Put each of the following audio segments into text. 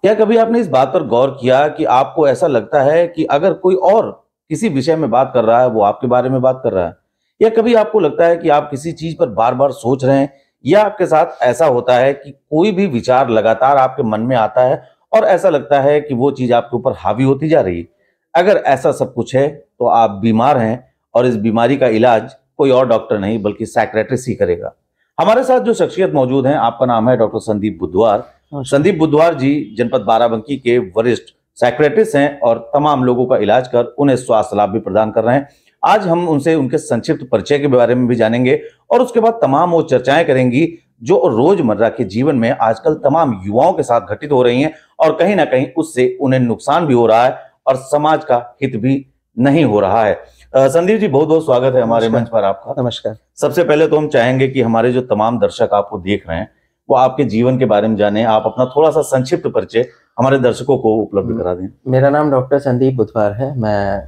क्या कभी आपने इस बात पर गौर किया कि आपको ऐसा लगता है कि अगर कोई और किसी विषय में बात कर रहा है, वो आपके बारे में बात कर रहा है? या कभी आपको लगता है कि आप किसी चीज़ पर बार-बार सोच रहे हैं या आपके साथ ऐसा होता है कि कोई भी विचार लगातार आपके मन में आता है और ऐसा लगता है कि वो चीज़ आपके ऊपर हावी होती जा रही है? अगर ऐसा सब कुछ है, तो आप बीमार हैं और इस बीमारी का इलाज कोई और डॉक्टर नहीं बल्कि साइकियाट्रिस्ट ही करेगा। हमारे साथ जो शख्सियत मौजूद हैं, आपका नाम है डॉक्टर संदीप बुधवार। नमस्कार। संदीप बुधवार जी जनपद बाराबंकी के वरिष्ठ साइकियाट्रिस्ट हैं और तमाम लोगों का इलाज कर उन्हें स्वास्थ्य लाभ भी प्रदान कर रहे हैं। आज हम उनसे उनके संक्षिप्त परिचय के बारे में भी जानेंगे और उसके बाद तमाम वो चर्चाएं करेंगी जो रोजमर्रा के जीवन में आजकल तमाम युवाओं के साथ घटित हो रही हैं और कहीं ना कहीं उससे उन्हें नुकसान भी हो रहा है और समाज का हित भी नहीं हो रहा है। संदीप जी, बहुत बहुत स्वागत है हमारे नमस्कार। मंच पर आपका। नमस्कार। सबसे पहले तो हम चाहेंगे कि हमारे जो तमाम दर्शक आपको देख रहे हैं वो आपके जीवन के बारे में जाने। आप अपना थोड़ा सा संक्षिप्त परिचय हमारे दर्शकों को उपलब्ध करा दें। मेरा नाम डॉक्टर संदीप बुधवार है। मैं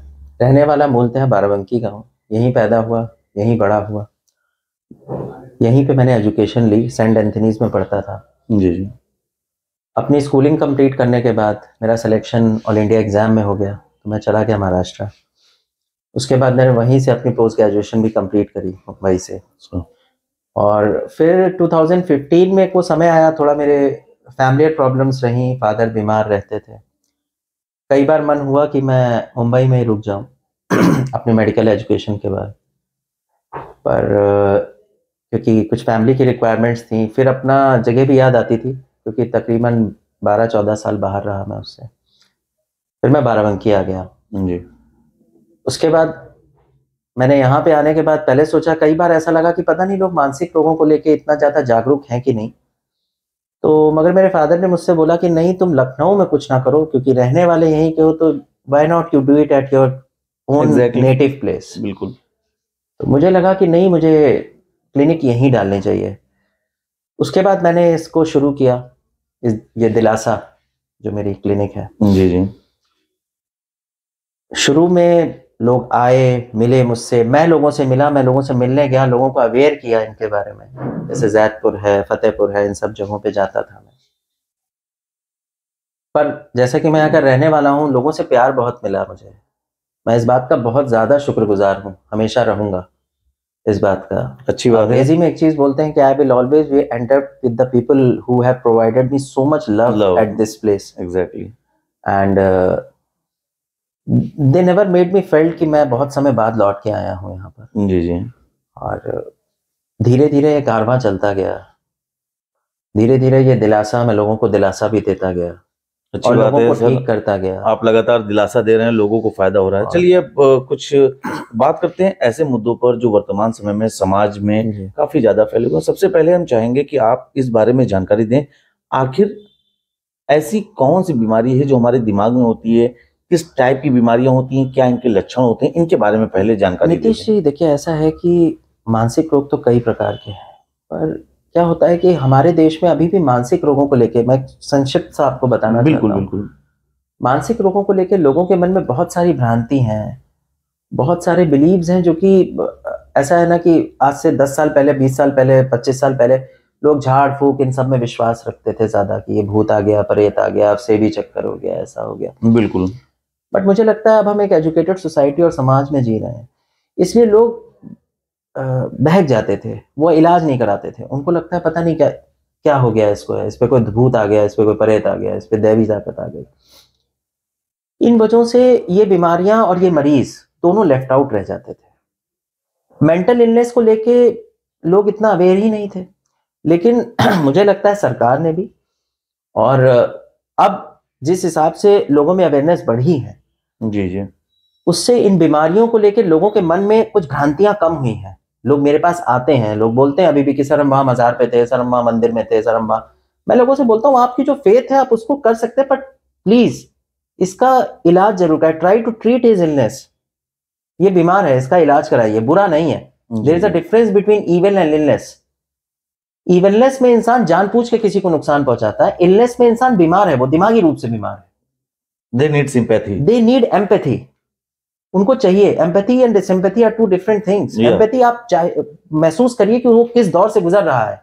रहने वाला मूलतः बाराबंकी का हूँ। यहीं पैदा हुआ, यहीं बड़ा हुआ, यहीं पे मैंने एजुकेशन ली। सेंट एंथनीज में पढ़ता था। जी जी। अपनी स्कूलिंग कंप्लीट करने के बाद मेरा सिलेक्शन ऑल इंडिया एग्जाम में हो गया, तो मैं चला गया महाराष्ट्र। उसके बाद मैंने वहीं से अपनी पोस्ट ग्रेजुएशन भी कंप्लीट करी मुंबई से। और फिर 2015 में को समय आया, थोड़ा मेरे फैमिली प्रॉब्लम्स रहीं, फादर बीमार रहते थे। कई बार मन हुआ कि मैं मुंबई में ही रुक जाऊं अपनी मेडिकल एजुकेशन के बाद, पर क्योंकि कुछ फैमिली की रिक्वायरमेंट्स थी, फिर अपना जगह भी याद आती थी क्योंकि तकरीबन 12-14 साल बाहर रहा मैं उससे। फिर मैं बाराबंकी आ गया जी। उसके बाद। मैंने यहाँ पे आने के बाद पहले सोचा, कई बार ऐसा लगा कि पता नहीं लोग मानसिक रोगों को लेके इतना ज़्यादा जागरूक हैं कि नहीं। तो मगर मेरे फादर ने मुझसे बोला कि नहीं, तुम लखनऊ में कुछ ना करो क्योंकि रहने वाले यहीं के हो, तो why not you do it at your own exactly. Native place. बिल्कुल। तो मुझे लगा कि नहीं, मुझे क्लिनिक यहीं डालनी चाहिए। उसके बाद मैंने इसको शुरू किया, ये दिलासा जो मेरी क्लिनिक है। जी जी। शुरू में लोग आए, मिले मुझसे, मैं लोगों से मिला, मैं लोगों से मिलने गया, लोगों को अवेयर किया इनके बारे में। जैसे जैदपुर है, फतेहपुर है, इन सब जगहों पे जाता था मैं। पर जैसे कि मैं अगर रहने वाला हूँ, लोगों से प्यार बहुत मिला मुझे। मैं इस बात का बहुत ज़्यादा शुक्रगुजार हूँ, हमेशा रहूँगा इस बात का। अच्छी बात है। अंग्रेजी में एक चीज़ बोलते हैं कि I will always be entered with the people who have provided me so much love love. At this place, exactly. And they never made me felt कि मैं बहुत समय बाद लौट के आया हूँ यहाँ पर। जी जी। और धीरे धीरे ये कारवां चलता गया। धीरे धीरे ये दिलासा मैं लोगों को दिलासा भी देता गया अच्छी और बात लोगों है को सर। ठीक करता गया। आप लगातार दिलासा दे रहे हैं, लोगों को फायदा हो रहा है। और चलिए अब कुछ बात करते हैं ऐसे मुद्दों पर जो वर्तमान समय में समाज में जी। काफी ज्यादा फैले हुए हैं। सबसे पहले हम चाहेंगे कि आप इस बारे में जानकारी दें, आखिर ऐसी कौन सी बीमारी है जो हमारे दिमाग में होती है, किस टाइप की बीमारियां होती हैं, क्या इनके लक्षण होते हैं, इनके बारे में पहले जानकारी दे नीतीश दें। जी, देखिए ऐसा है कि मानसिक रोग तो कई प्रकार के हैं, पर क्या होता है कि हमारे देश में अभी भी मानसिक रोगों को लेके मैं संक्षिप्त सा आपको बताना बिल्कुल चाहता हूँ। बिल्कुल। मानसिक रोगों को लेके लोगों के मन में बहुत सारी भ्रांति हैं, बहुत सारे बिलीव्स हैं जो कि ऐसा है ना कि आज से 10 साल पहले, 20 साल पहले, 25 साल पहले लोग झाड़ फूक इन सब में विश्वास रखते थे ज़्यादा कि ये भूत आ गया, प्रेत आ गया, अब सेवी चक्कर हो गया, ऐसा हो गया। बिल्कुल। बट मुझे लगता है अब हम एक एजुकेटेड सोसाइटी और समाज में जी रहे हैं, इसलिए लोग बहक जाते थे, वो इलाज नहीं कराते थे। उनको लगता है पता नहीं क्या क्या हो गया इसको, है इस पे कोई भूत आ गया, इस पे कोई प्रेत आ गया, इस पे दैवी ताकत आ गई। इन वजहों से ये बीमारियां और ये मरीज दोनों लेफ्ट आउट रह जाते थे। मेंटल इलनेस को लेके लोग इतना अवेयर ही नहीं थे, लेकिन मुझे लगता है सरकार ने भी, और अब जिस हिसाब से लोगों में अवेयरनेस बढ़ी है, जी जी। उससे इन बीमारियों को लेकर लोगों के मन में कुछ भ्रांतियां कम हुई हैं। लोग मेरे पास आते हैं, लोग बोलते हैं अभी भी कि सर हम वहां मजार पे थे, सर हम वहां मंदिर में थे, सर हम वहां। मैं लोगों से बोलता हूँ आपकी जो फेथ है आप उसको कर सकते हैं, बट प्लीज इसका इलाज जरूर करें। Try to treat his illness. ये बीमार है, इसका इलाज कराइए, बुरा नहीं है। There is a difference between evil and illness. Evilness में इंसान जानबूझ के किसी को नुकसान पहुंचाता है, इलनेस में इंसान बीमार है, वो दिमागी रूप से बीमार है। They need sympathy. They need empathy. उनको चाहिए empathy and sympathy are two different things. Yeah. Empathy आप चाहे महसूस करिए कि वो किस दौर से गुजर रहा है।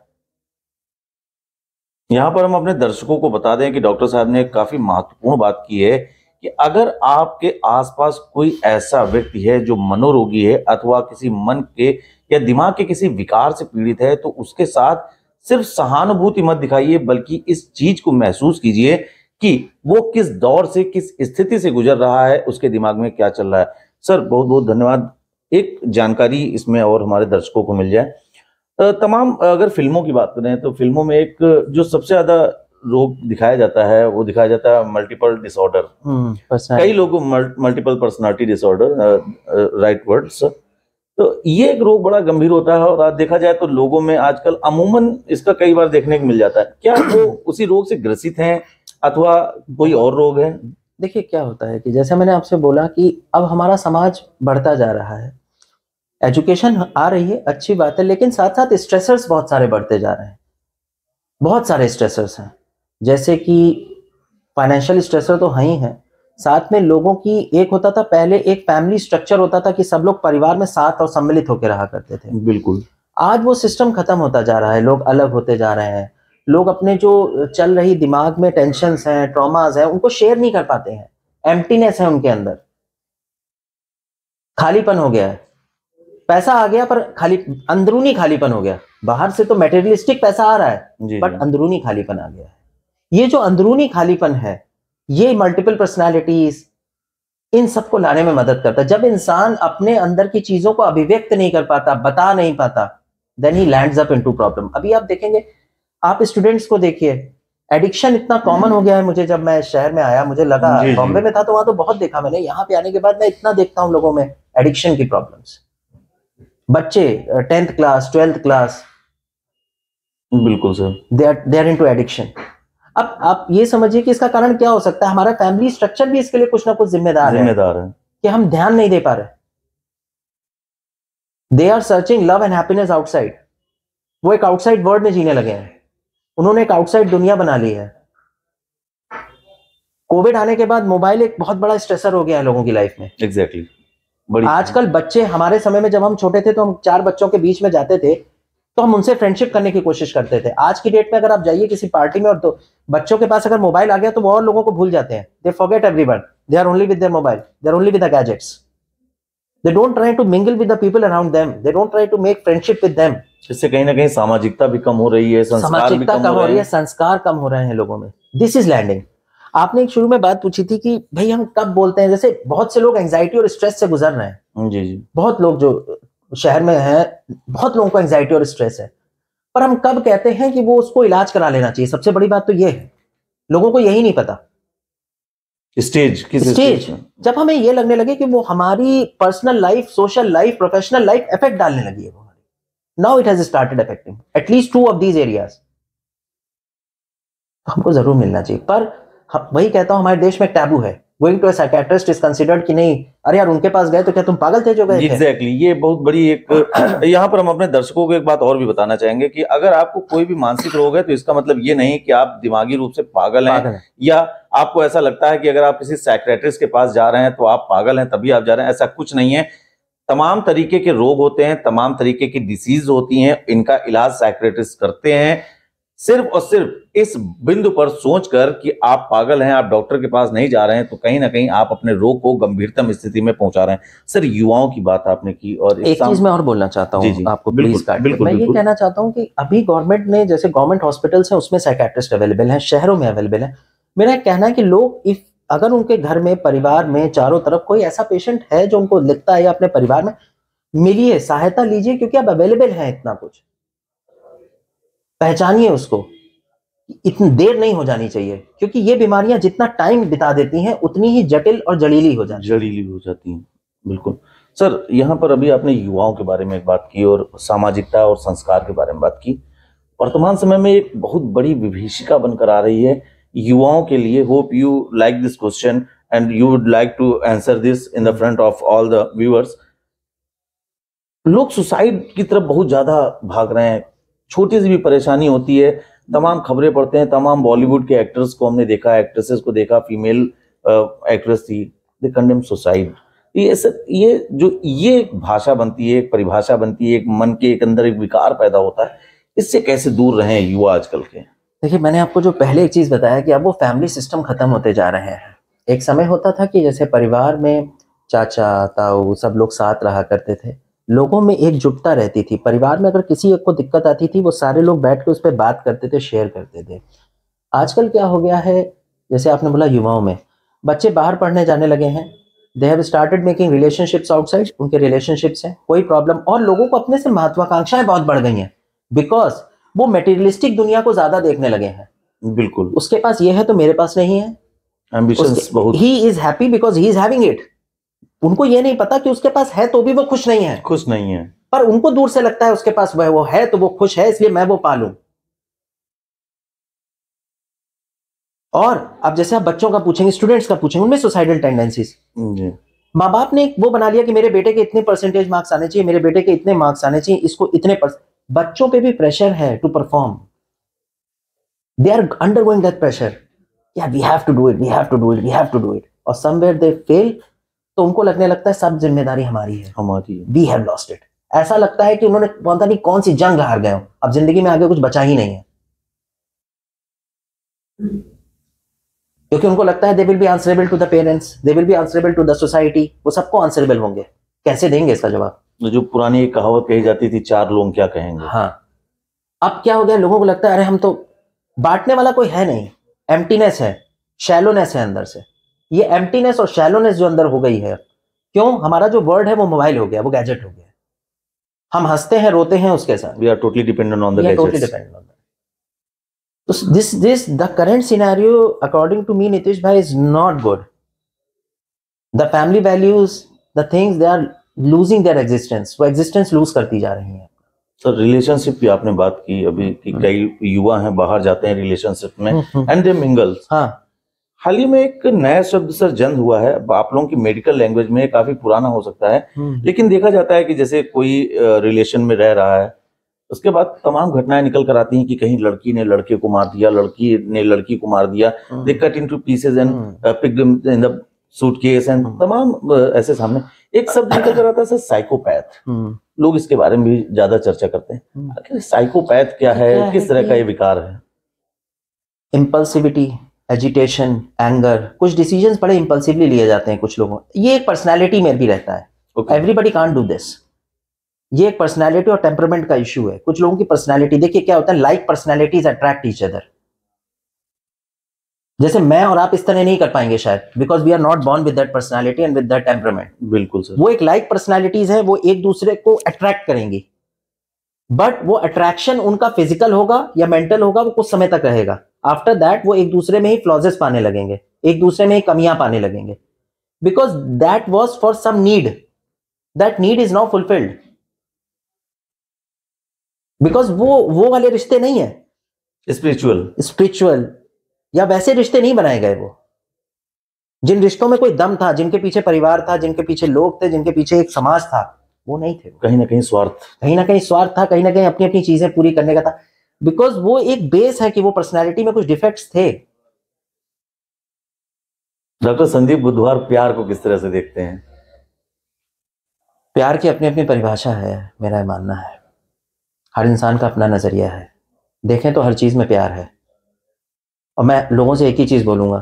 यहाँ पर हम अपने दर्शकों को बता दें कि डॉक्टर साहब ने एक काफी महत्वपूर्ण बात की है कि अगर आपके आसपास कोई ऐसा व्यक्ति है जो मनोरोगी है अथवा किसी मन के या दिमाग के किसी विकार से पीड़ित है, तो उसके साथ सिर्फ सहानुभूति मत दिखाइए, बल्कि इस चीज को महसूस कीजिए कि वो किस दौर से, किस स्थिति से गुजर रहा है, उसके दिमाग में क्या चल रहा है। सर, बहुत बहुत धन्यवाद। एक जानकारी इसमें और हमारे दर्शकों को मिल जाए। तमाम अगर फिल्मों की बात करें तो फिल्मों में एक जो सबसे ज्यादा रोग दिखाया जाता है वो दिखाया जाता है मल्टीपल डिसऑर्डर। कई लोगों multiple personality disorder, right words. तो ये एक रोग बड़ा गंभीर होता है और आज देखा जाए तो लोगों में आजकल अमूमन इसका कई बार देखने को मिल जाता है। क्या वो उसी रोग से ग्रसित हैं अथवा कोई और रोग है? देखिए क्या होता है कि जैसे मैंने आपसे बोला कि अब हमारा समाज बढ़ता जा रहा है, एजुकेशन आ रही है, अच्छी बात है, लेकिन साथ साथ स्ट्रेसर्स बहुत सारे बढ़ते जा रहे हैं। बहुत सारे स्ट्रेसर्स हैं, जैसे कि फाइनेंशियल स्ट्रेसर तो है ही है, साथ में लोगों की एक होता था पहले, एक फैमिली स्ट्रक्चर होता था कि सब लोग परिवार में साथ और सम्मिलित होकर रहा करते थे। बिल्कुल। आज वो सिस्टम खत्म होता जा रहा है, लोग अलग होते जा रहे हैं। लोग अपने जो चल रही दिमाग में टेंशन्स हैं, ट्रॉमास हैं, उनको शेयर नहीं कर पाते हैं। एम्प्टीनेस है उनके अंदर, खालीपन हो गया है। पैसा आ गया पर खाली, अंदरूनी खालीपन हो गया। बाहर से तो मटेरियलिस्टिक पैसा आ रहा है, बट अंदरूनी खालीपन आ गया है। ये जो अंदरूनी खालीपन है, ये मल्टीपल पर्सनालिटीज, इन सबको लाने में मदद करता है। जब इंसान अपने अंदर की चीजों को अभिव्यक्त नहीं कर पाता, बता नहीं पाता, then he lands up into problem. अभी आप देखेंगे, आप स्टूडेंट्स को देखिए, एडिक्शन इतना कॉमन हो गया है। मुझे जब मैं शहर में आया, मुझे लगा, बॉम्बे में था तो वहां तो बहुत देखा मैंने, यहाँ पे आने के बाद मैं इतना देखता हूँ लोगों में एडिक्शन की प्रॉब्लम्स। बच्चे 10th क्लास 12th क्लास, बिल्कुल sir, they are into addiction. अब आप ये समझिए कि इसका कारण क्या हो सकता है। हमारा फैमिली स्ट्रक्चर भी इसके लिए कुछ ना कुछ जिम्मेदार है कि हम ध्यान नहीं दे पा रहे। They are searching love and happiness outside. वो एक आउटसाइड वर्ल्ड में जीने लगे हैं, उन्होंने एक आउटसाइड दुनिया बना ली है। कोविड आने के बाद मोबाइल एक बहुत बड़ा स्ट्रेसर हो गया है लोगों की लाइफ में। एग्जैक्टली। आजकल बच्चे, हमारे समय में जब हम छोटे थे तो हम 4 बच्चों के बीच में जाते थे तो हम उनसे फ्रेंडशिप करने की कोशिश करते थे। आज की डेट में अगर आप जाइए किसी पार्टी में और तो बच्चों के पास अगर मोबाइल आ गया तो वो और लोगों को भूल जाते हैं। They forget everyone, they are only with their mobile, they are only with the gadgets. They don't try to mingle with the people around them, they don't try to make friendship with them. इससे कहीं ना कहीं सामाजिकता भी कम हो रही है, सामाजिकता कम हो रही है, संस्कार कम हो रहे हैं लोगों में। This is landing. आपने एक शुरू में बात पूछी थी कि भाई हम कब बोलते हैं, जैसे बहुत से लोग एंजाइटी और स्ट्रेस से गुजर रहे हैं। जी जी। बहुत लोग जो शहर में हैं, बहुत लोगों को एंजाइटी और स्ट्रेस है, पर हम कब कहते हैं कि वो उसको इलाज करा लेना चाहिए? सबसे बड़ी बात तो ये है, लोगों को यही नहीं पता। स्टेज जब हमें ये लगने लगे कि वो हमारी personal life, social life, professional life effect डालने लगी है, now it has started affecting at least 2 of these areas, तो हमको जरूर मिलना चाहिए। पर वही कहता हूं, हमारे देश में टैबू है। Going to a psychiatrist is considered कि नहीं, अरे यार उनके पास गए तो क्या तुम पागल थे जो गए थे? एग्जैक्टली। ये बहुत बड़ी एक यहाँ पर हम अपने दर्शकों को एक बात और भी बताना चाहेंगे कि अगर आपको कोई भी मानसिक रोग है तो इसका मतलब ये नहीं कि आप दिमागी रूप से पागल हैं, या आपको ऐसा लगता है कि अगर आप किसी साइकियाट्रिस्ट के पास जा रहे हैं तो आप पागल हैं तभी आप जा रहे हैं। ऐसा कुछ नहीं है। तमाम तरीके के रोग होते हैं, तमाम तरीके की डिसीज होती हैं, इनका इलाज साइकियाट्रिस्ट करते हैं। सिर्फ और सिर्फ इस बिंदु पर सोचकर कि आप पागल हैं, आप डॉक्टर के पास नहीं जा रहे हैं, तो कहीं ना कहीं आप अपने रोग को गंभीरतम स्थिति में पहुंचा रहे हैं। सर, युवाओं की बात आपने की, और एक चीज मैं और बोलना चाहता हूँ आपको, प्लीज काट। मैं ये कहना चाहता हूँ कि अभी गवर्नमेंट ने, जैसे गवर्नमेंट हॉस्पिटल्स हैं उसमें साइकियाट्रिस्ट अवेलेबल हैं, शहरों में अवेलेबल है। मेरा कहना है कि लोग, अगर उनके घर में, परिवार में चारों तरफ कोई ऐसा पेशेंट है जो उनको लिखता है या अपने परिवार में, मिलिए, सहायता लीजिए, क्योंकि अब अवेलेबल है इतना कुछ। पहचानिए उसको, इतनी देर नहीं हो जानी चाहिए, क्योंकि ये बीमारियां जितना टाइम बिता देती हैं उतनी ही जटिल और जड़ीली हो जाती हैं। बिल्कुल सर, यहाँ पर अभी आपने युवाओं के बारे में एक बात की और सामाजिकता और संस्कार के बारे में बात की। वर्तमान समय में एक बहुत बड़ी विभीषिका बनकर आ रही है युवाओं के लिए। Hope you like this question and you would like to answer this in the front of all the viewers. लोग सुसाइड की तरफ बहुत ज्यादा भाग रहे हैं। छोटी सी भी परेशानी होती है, तमाम खबरें पढ़ते हैं। तमाम बॉलीवुड के एक्टर्स को हमने देखा, एक्ट्रेसेस को देखा, फीमेल एक्ट्रेस थी, दे कंडेम सुसाइड। ये एक भाषा बनती है, एक परिभाषा बनती है, एक मन के एक अंदर एक विकार पैदा होता है। इससे कैसे दूर रहें युवा आजकल के? देखिए, मैंने आपको जो पहले एक चीज बताया कि अब वो फैमिली सिस्टम खत्म होते जा रहे हैं। एक समय होता था कि जैसे परिवार में चाचा ताऊ सब लोग साथ रहा करते थे, लोगों में एकजुटता रहती थी। परिवार में अगर किसी एक को दिक्कत आती थी, वो सारे लोग बैठ के उस पर बात करते थे, शेयर करते थे। आजकल क्या हो गया है, जैसे आपने बोला युवाओं में, बच्चे बाहर पढ़ने जाने लगे हैं, they have started making relationships outside, उनके रिलेशनशिप्स हैं, कोई प्रॉब्लम, और लोगों को अपने से महत्वाकांक्षाएं बहुत बढ़ गई हैं, बिकॉज वो मटेरियलिस्टिक दुनिया को ज्यादा देखने लगे हैं। बिल्कुल, उसके पास ये है तो मेरे पास नहीं है, एम्बिशंस बहुत। He is happy because he is having it. उनको ये नहीं पता कि उसके पास है तो भी वो खुश नहीं है, खुश नहीं है, पर उनको दूर से लगता है उसके पास वो है तो वो खुश है, इसलिए मैं वो पालूं। और अब जैसे आप बच्चों का पूछेंगे, स्टूडेंट्स का पूछेंगे, उनमें सुसाइडल टेंडेंसीज। माँ बाप ने वो बना लिया कि मेरे बेटे के इतने परसेंटेज मार्क्स आने चाहिए, मेरे बेटे के इतने मार्क्स आने चाहिए, इसको इतने बच्चों पे भी प्रेशर है to perform. They are undergoing that pressure, yeah, we have to do it, we have to do it, we have to do it, और somewhere they fail, तो उनको लगने लगता है सब जिम्मेदारी हमारी है, we have lost it। ऐसा लगता है कि उन्होंने पता नहीं कौन सी जंग हार गए हो, अब जिंदगी में आगे कुछ बचा ही नहीं है, क्योंकि उनको लगता है they will be answerable to the parents, they will be answerable to the society, वो सबको answerable होंगे। कैसे देंगे इसका जवाब? जो पुरानी एक कहावत कही जाती थी, चार लोग क्या कहेंगे। हाँ, अब क्या हो गया, लोगों को लगता है अरे हम तो, बांटने वाला कोई है नहीं, एम्प्टीनेस है, शैलोनेस है अंदर से। ये एम्प्टीनेस और शैलोनेस जो अंदर हो गई है, क्यों? हमारा जो वर्ड है वो मोबाइल हो गया, वो गैजेट हो गया, हम हंसते हैं रोते हैं उसके साथ, we are totally dependent on the gadgets, totally dependent on that. So this the current scenario, according to me, Nitish bhai, is not good. The family values, the things, they are losing their existence, वो existence lose करती जा रही हैं। Sir, relationship की आपने बात की अभी कि कई युवा हैं बाहर जाते हैं रिलेशनशिप में एंड दे मिंगल। हाँ, हाल ही में एक नया शब्द सर जन्म हुआ है, आप लोगों की मेडिकल लैंग्वेज में, काफी पुराना हो सकता है, लेकिन देखा जाता है कि जैसे कोई रिलेशन में रह रहा है, उसके बाद तमाम घटनाएं निकल कर आती हैं कि कहीं लड़की ने लड़के को मार दिया, लड़की ने लड़की को मार दिया, they cut into pieces and picked them in the suitcase and तमाम ऐसे सामने एक शब्द निकल कर आता है सर, साइकोपैथ। लोग इसके बारे में भी ज्यादा चर्चा करते हैं, आखिर साइकोपैथ क्या है, किस तरह का ये विकार है? इम्पल्सिविटी, एजिटेशन, एंगर, कुछ डिसीजंस बड़े इम्पल्सिवली लिए जाते हैं कुछ लोगों, ये एक पर्सनैलिटी में भी रहता है, एवरीबडी कांट डू दिस, ये एक पर्सनैलिटी और टेम्परामेंट का इश्यू है। कुछ लोगों की पर्सनैलिटी, देखिए क्या होता है, like personalities attract each other. जैसे मैं और आप इस तरह नहीं कर पाएंगे शायद, because we are not born with that personality and with that temperament. बिल्कुल सर, वो एक लाइक पर्सनैलिटीज है, वो एक दूसरे को अट्रैक्ट करेंगी, बट वो अट्रैक्शन उनका फिजिकल होगा या मेंटल होगा, वो कुछ समय तक रहेगा। आफ्टर दैट वो एक दूसरे में ही फ्लॉजेस पाने लगेंगे, एक दूसरे में ही कमियां पाने लगेंगे, because that was for some need, that need is now fulfilled, because वो वाले रिश्ते नहीं है स्पिरिचुअल या वैसे रिश्ते नहीं बनाए गए। वो जिन रिश्तों में कोई दम था, जिनके पीछे परिवार था, जिनके पीछे लोग थे, जिनके पीछे एक समाज था, वो नहीं थे। कहीं ना कहीं स्वार्थ, था, कहीं ना कहीं अपनी अपनी चीजें पूरी करने का था, बिकॉज वो एक बेस है कि वो पर्सनैलिटी में कुछ डिफेक्ट्स थे। डॉक्टर संदीप बुधवार प्यार को किस तरह से देखते हैं? प्यार की अपनी अपनी परिभाषा है, मेरा मानना है, हर इंसान का अपना नजरिया है। देखें तो हर चीज में प्यार है, और मैं लोगों से एक ही चीज बोलूंगा,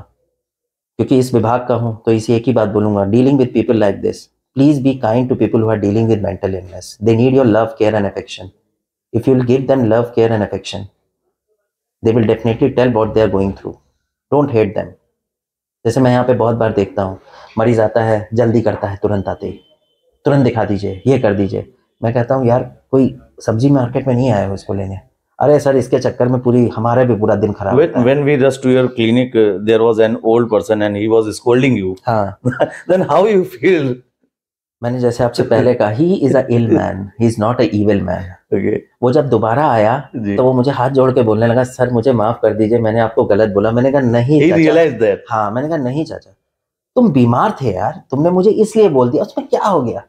क्योंकि इस विभाग का हूं तो इसी एक ही बात बोलूंगा, dealing with people like this, please be kind to people who are dealing with mental illness. They need your love, care and affection. If you will give them love, care and affection, they will definitely tell what they are going through. Don't hate them. जैसे मैं यहाँ पे बहुत बार देखता हूँ, मरीज आता है, जल्दी करता है, तुरंत आते ही तुरंत दिखा दीजिए, ये कर दीजिए। मैं कहता हूँ यार, कोई सब्जी मार्केट में नहीं आया हो इसको लेने, अरे सर इसके चक्कर में पूरी हमारा भी पूरा दिन खराब होता है। When we rushed to your clinic, there was an old person and he was scolding you. हाँ, then how you feel? मैंने जैसे आपसे पहले कहा, he is a ill man, he is not a evil man. Okay. वो जब दोबारा आया तो वो मुझे हाथ जोड़ के बोलने लगा, सर मुझे माफ कर दीजिए, मैंने आपको गलत बोला। मैंने कहा नहीं He realized that. हाँ, मैंने कहा नहीं चाचा, तुम बीमार थे यार, तुमने मुझे इसलिए बोल दिया, उसमें क्या हो गया?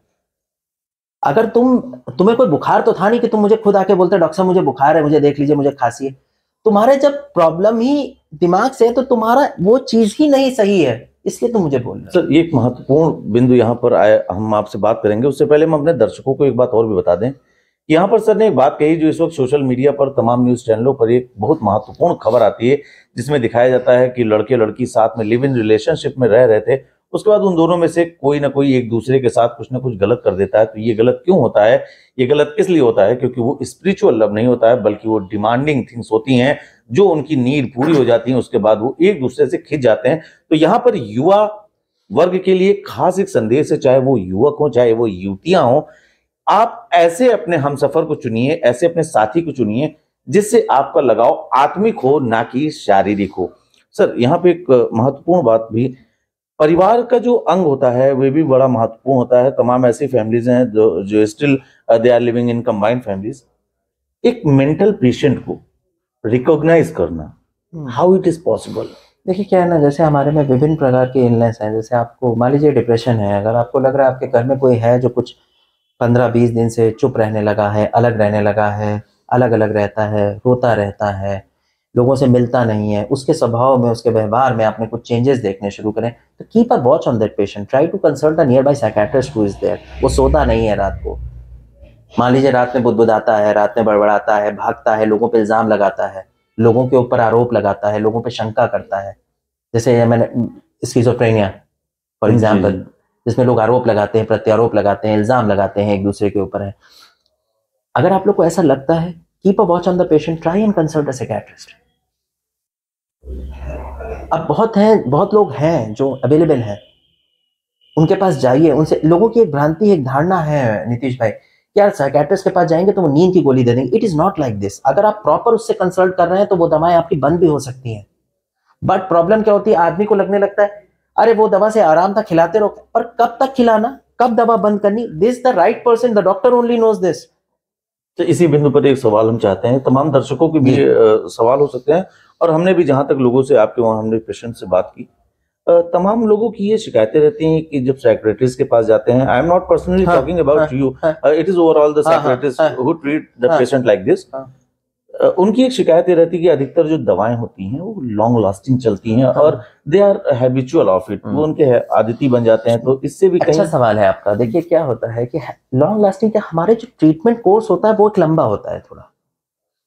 अगर तुम्हें कोई बुखार तो था नहीं कि तुम मुझे खुद आके बोलते डॉक्टर साहब मुझे बुखार है, मुझे देख लीजिए, मुझे खांसी है। तुम्हारे जब प्रॉब्लम ही दिमाग से है तो तुम्हारा वो चीज ही नहीं सही है, इसलिए तुम मुझे बोल रहे हो। सर, ये एक महत्वपूर्ण बिंदु यहाँ पर आए, हम आपसे बात करेंगे। उससे पहले हम अपने दर्शकों को एक बात और भी बता दें यहाँ पर सर ने एक बात कही जो इस वक्त सोशल मीडिया पर तमाम न्यूज चैनलों पर एक बहुत महत्वपूर्ण खबर आती है, जिसमें दिखाया जाता है कि लड़के लड़की साथ में लिव इन रिलेशनशिप में रह रहे थे, उसके बाद उन दोनों में से कोई ना कोई एक दूसरे के साथ कुछ ना कुछ गलत कर देता है। तो ये गलत क्यों होता है? ये गलत इसलिए होता है क्योंकि वो स्पिरिचुअल लव नहीं होता है, बल्कि वो डिमांडिंग थिंग्स होती हैं, जो उनकी नीड पूरी हो जाती है उसके बाद वो एक दूसरे से खिंच जाते हैं। तो यहाँ पर युवा वर्ग के लिए खास एक संदेश है, चाहे वो युवक हो चाहे वो युवतियां हो, आप ऐसे अपने हमसफर को चुनिए, ऐसे अपने साथी को चुनिए जिससे आपका लगाव आत्मिक हो, ना कि शारीरिक हो। सर यहाँ पे एक महत्वपूर्ण बात भी, परिवार का जो अंग होता है वे भी बड़ा महत्वपूर्ण होता है। तमाम ऐसी फैमिलीज हैं जो still they are living in combined families. एक मेंटल पेशेंट को रिकॉग्नाइज करना, हाउ इट इज पॉसिबल? देखिए क्या है ना, जैसे हमारे में विभिन्न प्रकार के इलनेस हैं। जैसे आपको मान लीजिए डिप्रेशन है, अगर आपको लग रहा है आपके घर में कोई है जो कुछ 15-20 दिन से चुप रहने लगा है, अलग रहने लगा है, अलग अलग रहता है, रोता रहता है, लोगों से मिलता नहीं है, उसके स्वभाव में, उसके व्यवहार में आपने कुछ चेंजेस देखने शुरू करें, तो keep a watch on that patient, try to consult a nearby psychiatrist who is there. वो सोता नहीं है रात को, मान लीजिए रात में बुदबुदाता है, रात में बड़बड़ाता है, भागता है, लोगों पे इल्जाम लगाता है, लोगों के ऊपर आरोप लगाता है, लोगों पे शंका करता है। जैसे मैंने स्किज़ोफ्रेनिया फॉर एग्जाम्पल, जिसमें लोग आरोप लगाते हैं, प्रत्यारोप लगाते हैं, इल्जाम लगाते हैं एक दूसरे के ऊपर है। अगर आप लोग को ऐसा लगता है, keep a watch on the patient, try and consult a psychiatrist. अब बहुत लोग हैं जो अवेलेबल हैं, उनके पास जाइए। उनसे, लोगों की एक भ्रांति, एक धारणा है नीतीश भाई, यार साइकियाट्रिस्ट के पास जाएंगे तो वो नींद की गोली दे देंगे। It is not like this. अगर आप प्रॉपर उससे कंसल्ट कर रहे हैं तो वो दवाएं आपकी बंद भी हो सकती हैं। बट प्रॉब्लम क्या होती है, आदमी को लगने लगता है अरे वो दवा से आराम था, खिलाते रहो, पर कब तक खिलाना, कब दवा बंद करनी, this the right person, the doctor only knows this. तो इसी बिंदु पर एक सवाल हम चाहते हैं, तमाम दर्शकों के भी सवाल हो सकते हैं, और हमने भी जहां तक लोगों से, आपके वहां हमने पेशेंट से बात की, तमाम लोगों की ये शिकायतें रहती हैं कि जब साइकियाट्रिस्ट के पास जाते हैं, I am not personally talking about you, it is overall the psychiatrist who treat the patient like this, उनकी एक शिकायत ये रहती है कि अधिकतर जो दवाएं होती हैं वो लॉन्ग लास्टिंग चलती हैं, और they are habitual of it, वो उनके आदती बन जाते हैं। तो इससे भी अच्छा सवाल है आपका। देखिए क्या होता है कि लॉन्ग लास्टिंग क्या, हमारे जो ट्रीटमेंट कोर्स होता है वो एक लंबा होता है थोड़ा,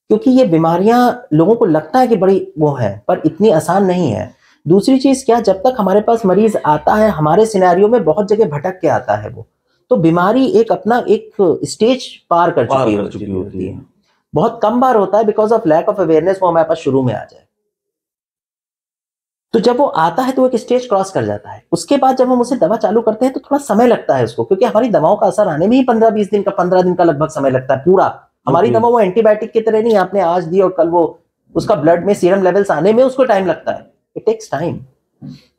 क्योंकि ये बीमारियां लोगों को लगता है कि बड़ी वो है, पर इतनी आसान नहीं है। दूसरी चीज क्या, जब तक हमारे पास मरीज आता है, हमारे सिनेरियो में बहुत जगह भटक के आता है वो, तो बीमारी एक अपना एक स्टेज पार कर चुकी होती है। बहुत कम बार होता है because of lack of awareness वो हमारे पास शुरू में आ जाए। तो जब वो आता है तो एक स्टेज क्रॉस कर जाता है। उसके बाद जब हम उसे दवा चालू करते हैं तो थोड़ा समय लगता है उसको, क्योंकि हमारी दवाओं का असर आने में ही 15-20 दिन का, 15 दिन का लगभग समय लगता है पूरा। हमारी दवा वो एंटीबायोटिक की तरह नहीं, आपने आज दी और कल वो उसका ब्लड में सीरम लेवल्स आने में उसको टाइम लगता है, इट टेक्स टाइम।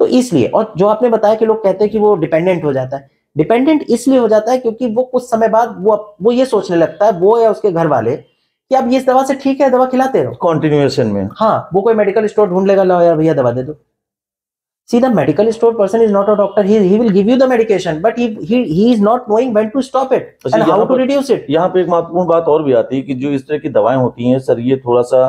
तो इसलिए, और जो आपने बताया कि लोग कहते हैं कि वो डिपेंडेंट हो जाता है, डिपेंडेंट इसलिए हो जाता है क्योंकि वो कुछ समय बाद वो ये सोचने लगता है, वो या उसके घर वाले, कि अब ये इस दवा से ठीक है, दवा खिलाते रहो कंटिन्यूएशन में। हाँ, वो कोई मेडिकल स्टोर ढूंढ लेगा, लो यार भैया दवा दे दो। See, the medical store person is not a doctor. He will give you the medication, but he is not knowing when to stop it and how to reduce it. यहाँ पे एक महत्वपूर्ण बात और भी आती है कि जो इस तरह की दवाएं होती हैं सर, ये थोड़ा सा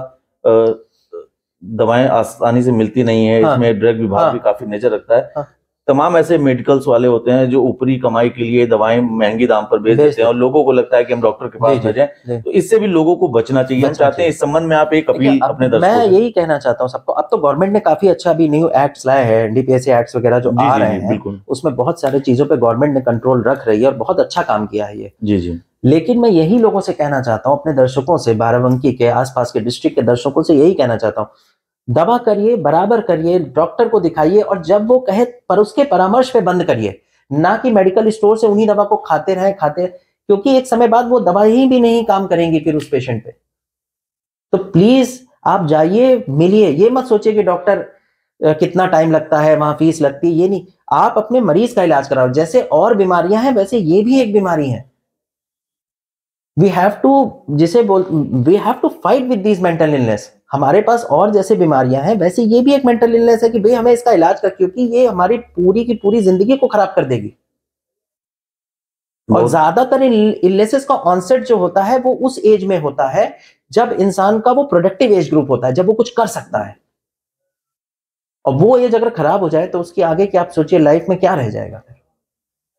दवाएं आसानी से मिलती नहीं है। हाँ, इसमें ड्रग विभाग भी काफी नजर रखता है। हाँ, तमाम ऐसे मेडिकल्स वाले होते हैं जो ऊपरी कमाई के लिए दवाएं महंगी दाम पर बेच देते हैं, और लोगों को लगता है कि हम डॉक्टर के पास न जाएं। तो इससे भी लोगों को बचना चाहिए। हम चाहते हैं इस संबंध में आप एक अपील अपने दर्शकों मैं यही कहना चाहता हूँ सबको। अब तो गवर्नमेंट ने काफी अच्छा भी न्यू एक्ट्स लाए हैं, एनडीपीएस एक्ट्स वगैरह जो आ रहे हैं, उसमें बहुत सारी चीजों पे गवर्नमेंट ने कंट्रोल रख रही है और बहुत अच्छा काम किया है ये। जी। लेकिन मैं यही लोगों से कहना चाहता हूँ, अपने दर्शकों से, बाराबंकी के आसपास के डिस्ट्रिक्ट के दर्शकों से यही कहना चाहता हूँ, दवा करिए, बराबर करिए, डॉक्टर को दिखाइए, और जब वो कहे पर उसके परामर्श पे बंद करिए, ना कि मेडिकल स्टोर से उन्हीं दवा को खाते रहे, क्योंकि एक समय बाद वो दवा ही भी नहीं काम करेंगी फिर उस पेशेंट पे। तो प्लीज आप जाइए, मिलिए। ये मत सोचिए कि डॉक्टर कितना टाइम लगता है, वहां फीस लगती है, ये नहीं। आप अपने मरीज का इलाज कराओ। जैसे और बीमारियां हैं वैसे ये भी एक बीमारी है। We have to fight with this mental illness. हमारे पास और जैसे बीमारियां हैं वैसे ये भी एक मेंटल इलनेस है कि भाई हमें इसका इलाज कर, क्योंकि ये हमारी पूरी की पूरी जिंदगी को खराब कर देगी। और ज्यादातर इलनेसेस का ऑनसेट जो होता है वो उस एज में होता है जब इंसान का वो प्रोडक्टिव एज ग्रुप होता है, जब वो कुछ कर सकता है। और वो एज अगर खराब हो जाए तो उसकी आगे की आप सोचिए लाइफ में क्या रह जाएगा फिर।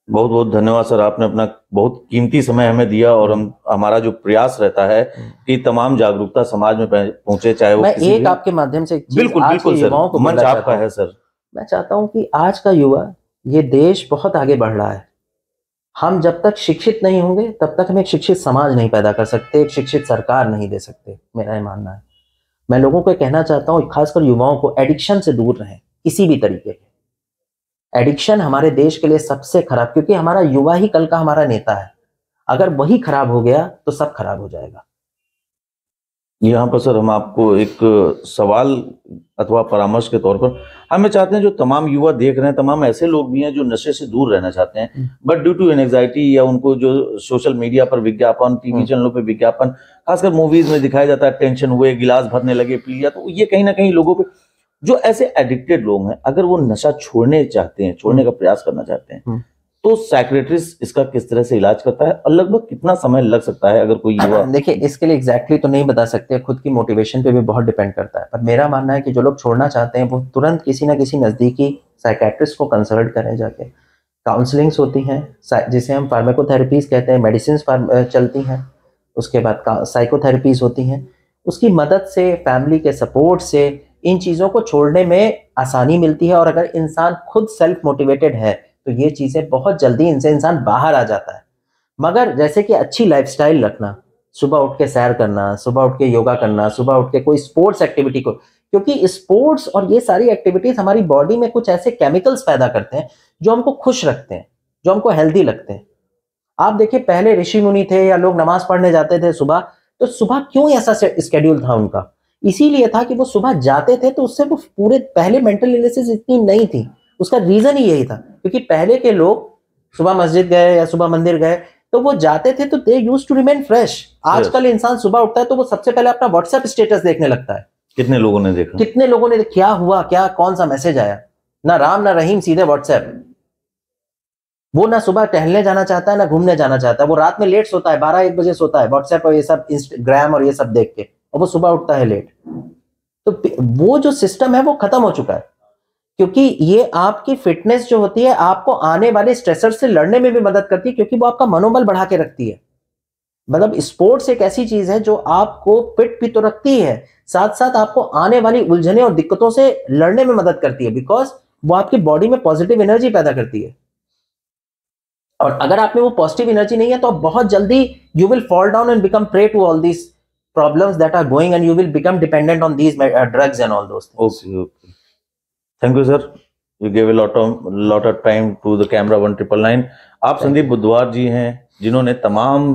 बहुत बहुत धन्यवाद सर, आपने अपना बहुत कीमती समय हमें दिया और हम हमारा जो प्रयास रहता है कि तमाम जागरूकता समाज में पहुंचे, चाहे वो मैं किसी एक भी। आपके माध्यम से एक चीज बिल्कुल आज के बिल्कुल सर, युवाओं को मंच बोलना चाहता आपका हूं। है सर। मैं चाहता हूं कि आज का युवा, ये देश बहुत आगे बढ़ रहा है। हम जब तक शिक्षित नहीं होंगे तब तक हम एक शिक्षित समाज नहीं पैदा कर सकते, एक शिक्षित सरकार नहीं दे सकते, मेरा ये मानना है। मैं लोगों को कहना चाहता हूं, खासकर युवाओं को, एडिक्शन से दूर रहें किसी भी तरीके के। एडिक्शन हमारे देश के लिए सबसे खराब, क्योंकि हमारा युवा ही कल का हमारा नेता है। अगर वही खराब हो गया तो सब खराब हो जाएगा। यहाँ पर सर हम आपको एक सवाल अथवा परामर्श के तौर पर हमें चाहते हैं, जो तमाम युवा देख रहे हैं, तमाम ऐसे लोग भी हैं जो नशे से दूर रहना चाहते हैं, बट ड्यू टू एंजाइटी या उनको जो सोशल मीडिया पर विज्ञापन, टीवी चैनलों पर विज्ञापन, खासकर मूवीज में दिखाया जाता है, टेंशन हुए, गिलास भरने लगे, पी लिया, तो ये कहीं ना कहीं लोगों पे, जो ऐसे एडिक्टेड लोग हैं, अगर वो नशा छोड़ने चाहते हैं, छोड़ने का प्रयास करना चाहते हैं, तो साइकियाट्रिस्ट इसका किस तरह से इलाज करता है और लगभग कितना समय लग सकता है अगर कोई युवा? देखिए, इसके लिए एग्जैक्टली तो नहीं बता सकते, खुद की मोटिवेशन पे भी बहुत डिपेंड करता है। पर मेरा मानना है कि जो लोग छोड़ना चाहते हैं वो तुरंत किसी ना किसी नज़दीकी साइकियाट्रिस्ट को कंसल्ट करें जाके। काउंसलिंग्स होती हैं, जिसे हम फार्माकोथेरेपीज कहते हैं, मेडिसिन चलती हैं, उसके बाद साइकोथेरेपीज होती हैं। उसकी मदद से, फैमिली के सपोर्ट से इन चीज़ों को छोड़ने में आसानी मिलती है। और अगर इंसान खुद सेल्फ मोटिवेटेड है तो ये चीज़ें बहुत जल्दी इनसे इंसान बाहर आ जाता है। मगर जैसे कि अच्छी लाइफस्टाइल रखना, सुबह उठ के सैर करना, सुबह उठ के योगा करना, सुबह उठ के कोई स्पोर्ट्स एक्टिविटी को, क्योंकि स्पोर्ट्स और ये सारी एक्टिविटीज हमारी बॉडी में कुछ ऐसे केमिकल्स पैदा करते हैं जो हमको खुश रखते हैं, जो हमको हेल्दी लगते हैं। आप देखिए, पहले ऋषि मुनि थे या लोग नमाज पढ़ने जाते थे सुबह, तो सुबह क्यों ऐसा स्केड्यूल था उनका? इसीलिए था कि वो सुबह जाते थे, तो उससे वो पूरे, पहले मेंटल इलनेसेस इतनी नहीं थी। उसका रीजन ही यही था, क्योंकि पहले के लोग सुबह मस्जिद गए या सुबह मंदिर गए तो वो जाते थे, तो they used to remain fresh. आजकल इंसान सुबह उठता है तो वो सबसे पहले अपना व्हाट्सएप स्टेटस देखने लगता है। कितने लोगों ने देखा? कितने लोगों ने, क्या हुआ, क्या कौन सा मैसेज आया, ना राम ना रहीम, सीधे व्हाट्सएप। वो ना सुबह टहलने जाना चाहता है ना घूमने जाना चाहता है, वो रात में लेट सोता है, 12-1 बजे सोता है, व्हाट्सएप और ये सब, इंस्टाग्राम और ये सब देख के, और वो सुबह उठता है लेट। तो वो जो सिस्टम है वो खत्म हो चुका है, क्योंकि ये आपकी फिटनेस जो होती है आपको आने वाले स्ट्रेसर से लड़ने में भी मदद करती है, क्योंकि वो आपका मनोबल बढ़ा के रखती है। मतलब स्पोर्ट्स एक ऐसी चीज है जो आपको फिट भी तो रखती है, साथ साथ आपको आने वाली उलझने और दिक्कतों से लड़ने में मदद करती है, बिकॉज वो आपकी बॉडी में पॉजिटिव एनर्जी पैदा करती है। और अगर आप में वो पॉजिटिव एनर्जी नहीं है तो आप बहुत जल्दी you will fall down and become prey to all these problems that are going, and you will become dependent on these drugs and all those things. Okay. Thank you, sir. You gave a lot of time to the camera 1999. आप संदीप बुद्धवार जी हैं, जिन्होंने तमाम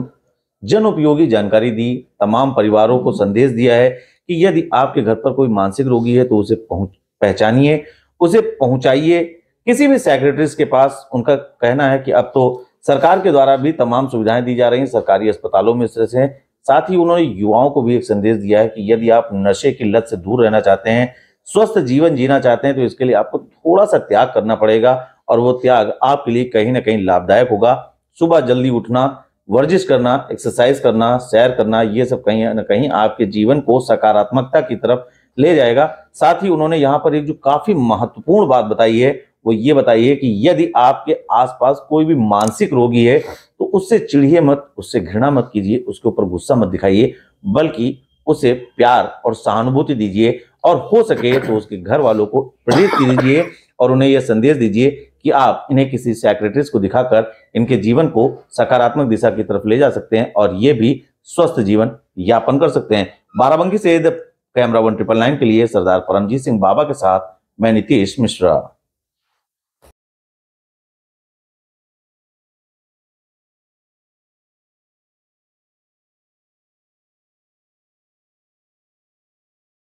जन उपयोगी जानकारी दी, तमाम परिवारों को संदेश दिया है कि यदि आपके घर पर कोई मानसिक रोगी है तो उसे पहचानिए, उसे पहुंचाइए किसी भी साइकियाट्रिस्ट के पास। उनका कहना है कि अब तो सरकार के द्वारा भी तमाम सुविधाएं दी जा रही हैं, सरकारी अस्पतालों में इस तरह से। साथ ही उन्होंने युवाओं को भी एक संदेश दिया है कि यदि आप नशे की लत से दूर रहना चाहते हैं, स्वस्थ जीवन जीना चाहते हैं, तो इसके लिए आपको थोड़ा सा त्याग करना पड़ेगा, और वो त्याग आपके लिए कहीं ना कहीं लाभदायक होगा। सुबह जल्दी उठना, वर्जिश करना, एक्सरसाइज करना, सैर करना, ये सब कहीं ना कहीं आपके जीवन को सकारात्मकता की तरफ ले जाएगा। साथ ही उन्होंने यहाँ पर एक जो काफी महत्वपूर्ण बात बताई है, वो ये बताई है कि यदि आपके आसपास कोई भी मानसिक रोगी है तो उससे चिढ़िए मत, उससे घृणा मत कीजिए, उसके ऊपर गुस्सा मत दिखाइए, बल्कि उसे प्यार और सहानुभूति दीजिए, और हो सके तो उसके घर वालों को प्रेरित कीजिए और उन्हें यह संदेश दीजिए कि आप इन्हें किसी साइकियाट्रिस्ट को दिखाकर इनके जीवन को सकारात्मक दिशा की तरफ ले जा सकते हैं और ये भी स्वस्थ जीवन यापन कर सकते हैं। बाराबंकी से कैमरा 1999 के लिए सरदार परमजीत सिंह बाबा के साथ मैं नीतीश मिश्रा।